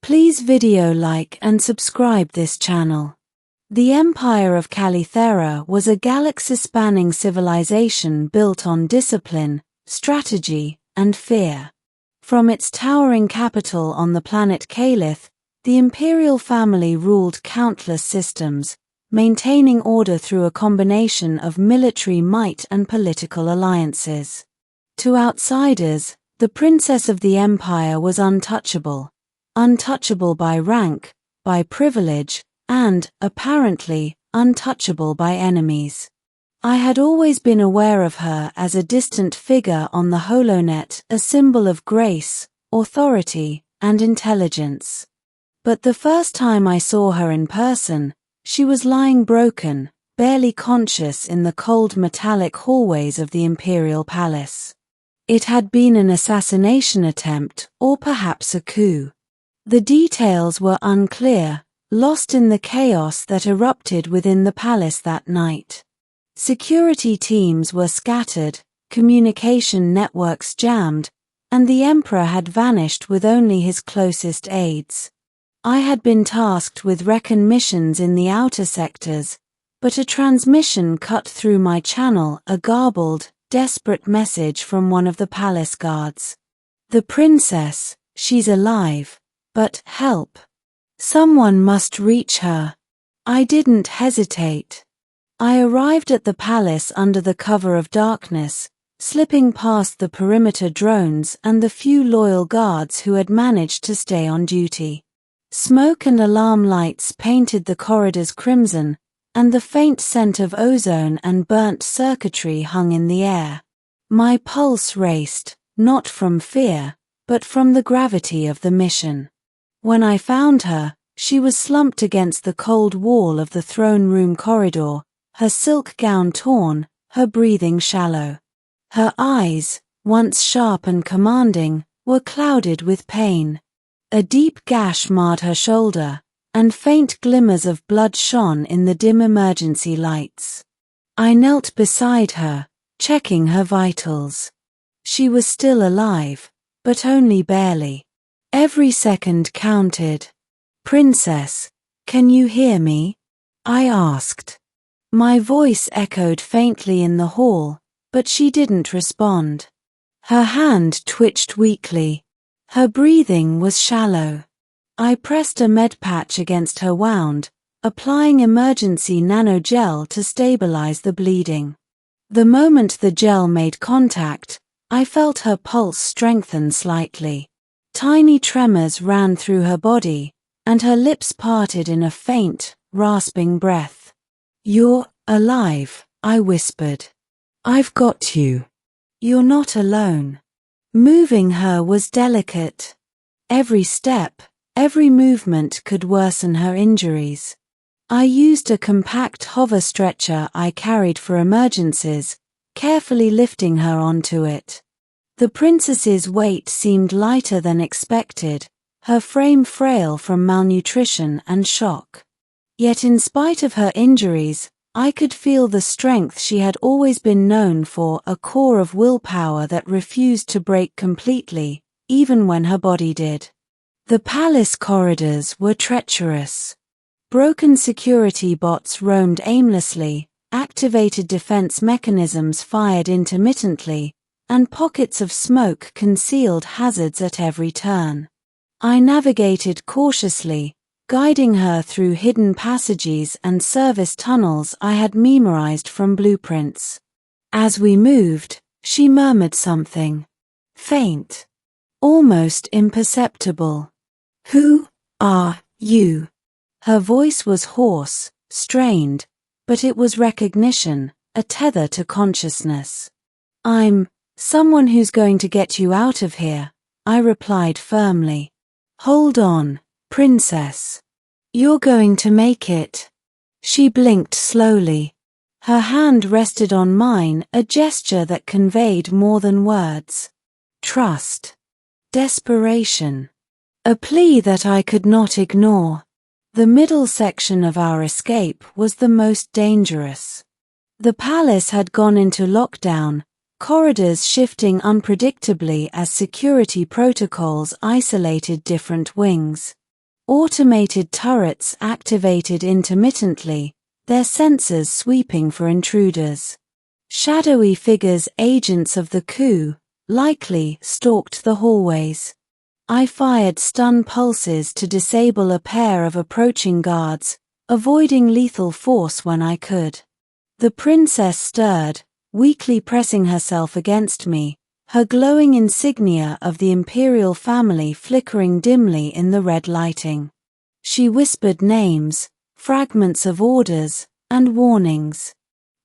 Please video like and subscribe this channel. The Empire of Calithera was a galaxy-spanning civilization built on discipline, strategy, and fear. From its towering capital on the planet Calith, the imperial family ruled countless systems, maintaining order through a combination of military might and political alliances. To outsiders, the princess of the empire was untouchable by rank, by privilege, and, apparently, untouchable by enemies. I had always been aware of her as a distant figure on the HoloNet, a symbol of grace, authority, and intelligence. But the first time I saw her in person, she was lying broken, barely conscious in the cold metallic hallways of the Imperial Palace. It had been an assassination attempt, or perhaps a coup. The details were unclear, lost in the chaos that erupted within the palace that night. Security teams were scattered, communication networks jammed, and the emperor had vanished with only his closest aides. I had been tasked with recon missions in the outer sectors, but a transmission cut through my channel, a garbled, desperate message from one of the palace guards. "The princess, she's alive, but help. Someone must reach her." I didn't hesitate. I arrived at the palace under the cover of darkness, slipping past the perimeter drones and the few loyal guards who had managed to stay on duty. Smoke and alarm lights painted the corridors crimson, and the faint scent of ozone and burnt circuitry hung in the air. My pulse raced, not from fear, but from the gravity of the mission. When I found her, she was slumped against the cold wall of the throne room corridor, her silk gown torn, her breathing shallow. Her eyes, once sharp and commanding, were clouded with pain. A deep gash marred her shoulder, and faint glimmers of blood shone in the dim emergency lights. I knelt beside her, checking her vitals. She was still alive, but only barely. Every second counted. "Princess, can you hear me?" I asked. My voice echoed faintly in the hall, but she didn't respond. Her hand twitched weakly. Her breathing was shallow. I pressed a med patch against her wound, applying emergency nanogel to stabilize the bleeding. The moment the gel made contact, I felt her pulse strengthen slightly. Tiny tremors ran through her body, and her lips parted in a faint, rasping breath. "You're alive," I whispered. "I've got you. You're not alone." Moving her was delicate. Every step, every movement could worsen her injuries. I used a compact hover stretcher I carried for emergencies, carefully lifting her onto it. The princess's weight seemed lighter than expected, her frame frail from malnutrition and shock. Yet in spite of her injuries, I could feel the strength she had always been known for, a core of willpower that refused to break completely, even when her body did. The palace corridors were treacherous. Broken security bots roamed aimlessly, activated defense mechanisms fired intermittently, and pockets of smoke concealed hazards at every turn. I navigated cautiously, guiding her through hidden passages and service tunnels I had memorized from blueprints. As we moved, she murmured something. Faint. Almost imperceptible. "Who are you?" Her voice was hoarse, strained, but it was recognition, a tether to consciousness. "I'm someone who's going to get you out of here," I replied firmly. "Hold on, princess. You're going to make it." She blinked slowly. Her hand rested on mine, a gesture that conveyed more than words. Trust. Desperation. A plea that I could not ignore. The middle section of our escape was the most dangerous. The palace had gone into lockdown, corridors shifting unpredictably as security protocols isolated different wings. Automated turrets activated intermittently, their sensors sweeping for intruders. Shadowy figures, agents of the coup, likely stalked the hallways. I fired stun pulses to disable a pair of approaching guards, avoiding lethal force when I could. The princess stirred, weakly pressing herself against me, her glowing insignia of the imperial family flickering dimly in the red lighting. She whispered names, fragments of orders, and warnings.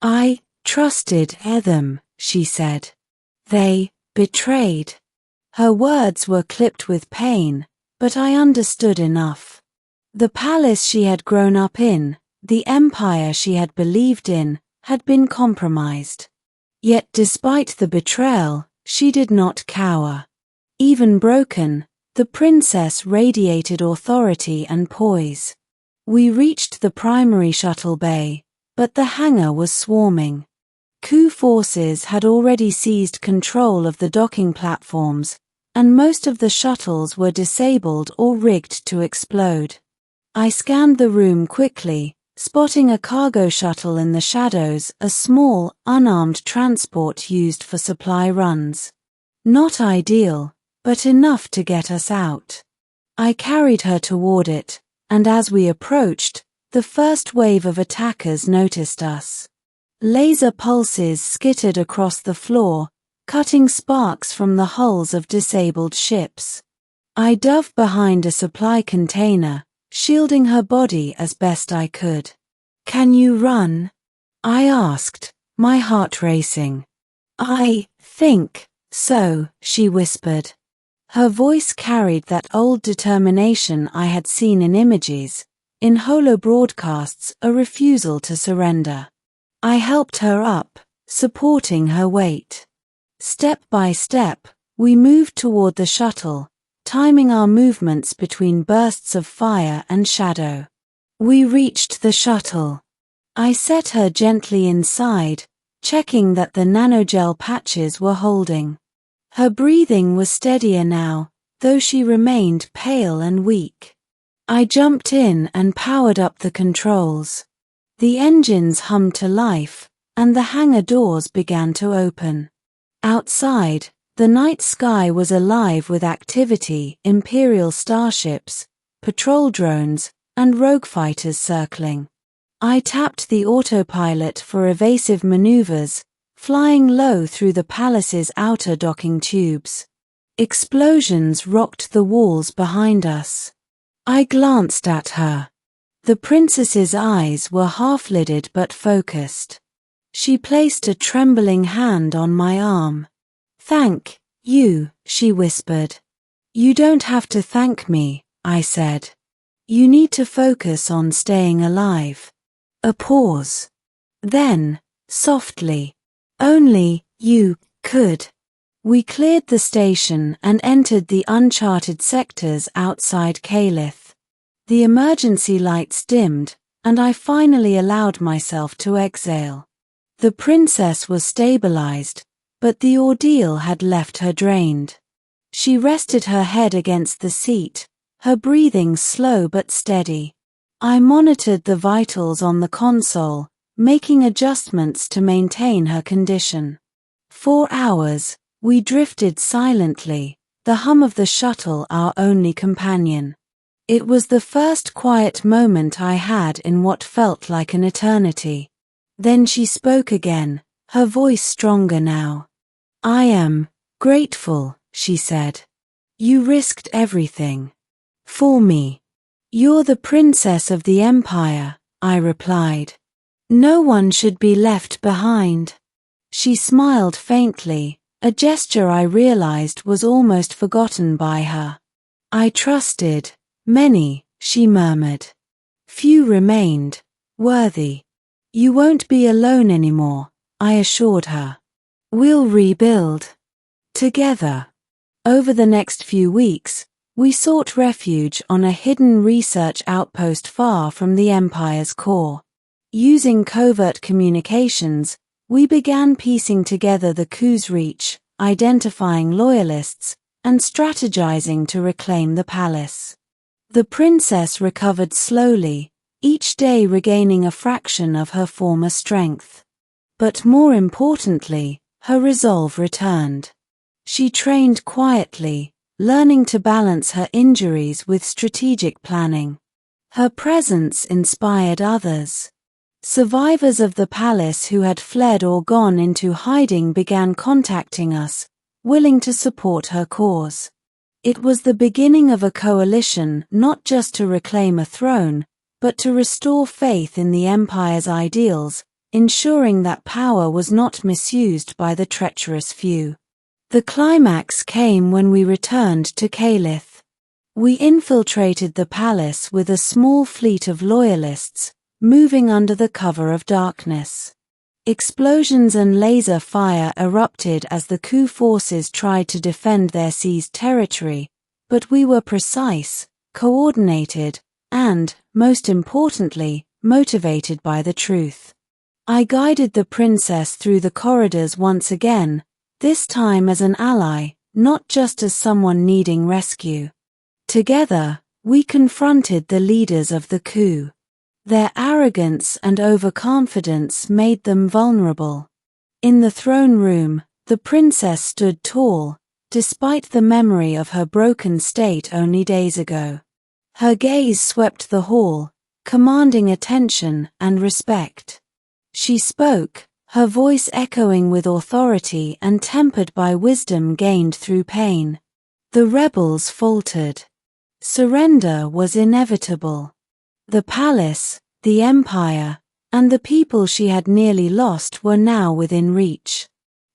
"I trusted them," she said. "They betrayed." Her words were clipped with pain, but I understood enough. The palace she had grown up in, the empire she had believed in, had been compromised. Yet despite the betrayal, she did not cower. Even broken, the princess radiated authority and poise. We reached the primary shuttle bay, but the hangar was swarming. Coup forces had already seized control of the docking platforms, and most of the shuttles were disabled or rigged to explode. I scanned the room quickly, spotting a cargo shuttle in the shadows, a small, unarmed transport used for supply runs. Not ideal, but enough to get us out. I carried her toward it, and as we approached, the first wave of attackers noticed us. Laser pulses skittered across the floor, cutting sparks from the hulls of disabled ships. I dove behind a supply container, shielding her body as best I could. "Can you run?" I asked, my heart racing. "I think so," she whispered. Her voice carried that old determination I had seen in images, in holo broadcasts, a refusal to surrender. I helped her up, supporting her weight. Step by step, we moved toward the shuttle, timing our movements between bursts of fire and shadow. We reached the shuttle. I set her gently inside, checking that the nanogel patches were holding. Her breathing was steadier now, though she remained pale and weak. I jumped in and powered up the controls. The engines hummed to life, and the hangar doors began to open. Outside, the night sky was alive with activity, Imperial starships, patrol drones, and rogue fighters circling. I tapped the autopilot for evasive maneuvers, flying low through the palace's outer docking tubes. Explosions rocked the walls behind us. I glanced at her. The princess's eyes were half-lidded but focused. She placed a trembling hand on my arm. "Thank you," she whispered. "You don't have to thank me," I said. "You need to focus on staying alive." A pause. Then, softly, "Only you could." We cleared the station and entered the uncharted sectors outside Calith. The emergency lights dimmed, and I finally allowed myself to exhale. The princess was stabilized, but the ordeal had left her drained. She rested her head against the seat, her breathing slow but steady. I monitored the vitals on the console, making adjustments to maintain her condition. For hours, we drifted silently, the hum of the shuttle our only companion. It was the first quiet moment I had in what felt like an eternity. Then she spoke again, her voice stronger now. "I am grateful," she said. "You risked everything. For me." "You're the princess of the empire," I replied. "No one should be left behind." She smiled faintly, a gesture I realized was almost forgotten by her. "I trusted many," she murmured. "Few remained worthy. You won't be alone anymore," I assured her. "We'll rebuild together." Over the next few weeks, we sought refuge on a hidden research outpost far from the Empire's core. Using covert communications, we began piecing together the coup's reach, identifying loyalists, and strategizing to reclaim the palace. The princess recovered slowly, each day regaining a fraction of her former strength. But more importantly, her resolve returned. She trained quietly, learning to balance her injuries with strategic planning. Her presence inspired others. Survivors of the palace who had fled or gone into hiding began contacting us, willing to support her cause. It was the beginning of a coalition not just to reclaim a throne, but to restore faith in the empire's ideals, ensuring that power was not misused by the treacherous few. The climax came when we returned to Calith. We infiltrated the palace with a small fleet of loyalists, moving under the cover of darkness. Explosions and laser fire erupted as the coup forces tried to defend their seized territory, but we were precise, coordinated, and, most importantly, motivated by the truth. I guided the princess through the corridors once again, this time as an ally, not just as someone needing rescue. Together, we confronted the leaders of the coup. Their arrogance and overconfidence made them vulnerable. In the throne room, the princess stood tall, despite the memory of her broken state only days ago. Her gaze swept the hall, commanding attention and respect. She spoke, her voice echoing with authority and tempered by wisdom gained through pain. The rebels faltered. Surrender was inevitable. The palace, the empire, and the people she had nearly lost were now within reach.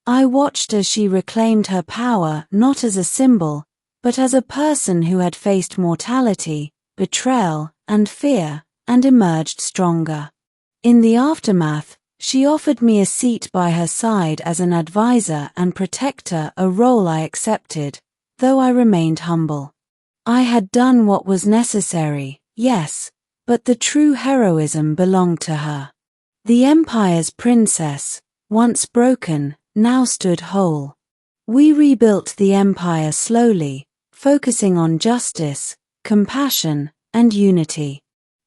I watched as she reclaimed her power not as a symbol, but as a person who had faced mortality, betrayal, and fear, and emerged stronger. In the aftermath, she offered me a seat by her side as an advisor and protector, a role I accepted, though I remained humble. I had done what was necessary, yes, but the true heroism belonged to her. The empire's princess, once broken, now stood whole. We rebuilt the empire slowly, focusing on justice, compassion, and unity.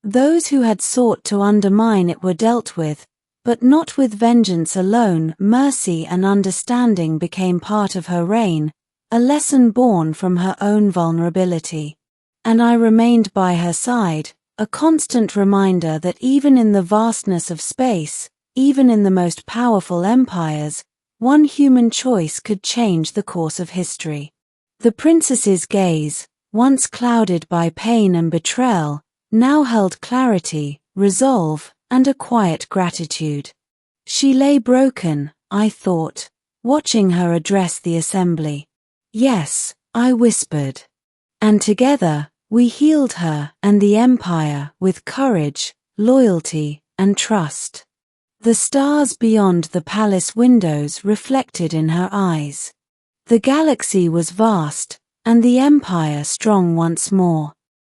Those who had sought to undermine it were dealt with, but not with vengeance alone. Mercy and understanding became part of her reign, a lesson born from her own vulnerability. And I remained by her side, a constant reminder that even in the vastness of space, even in the most powerful empires, one human choice could change the course of history. The princess's gaze, once clouded by pain and betrayal, now held clarity, resolve, and a quiet gratitude. She lay broken, I thought, watching her address the assembly. Yes, I whispered. And together, we healed her and the empire with courage, loyalty, and trust. The stars beyond the palace windows reflected in her eyes. The galaxy was vast, and the empire strong once more.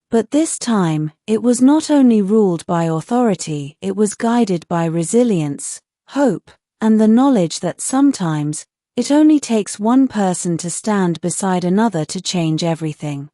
But this time, it was not only ruled by authority, it was guided by resilience, hope, and the knowledge that sometimes, it only takes one person to stand beside another to change everything.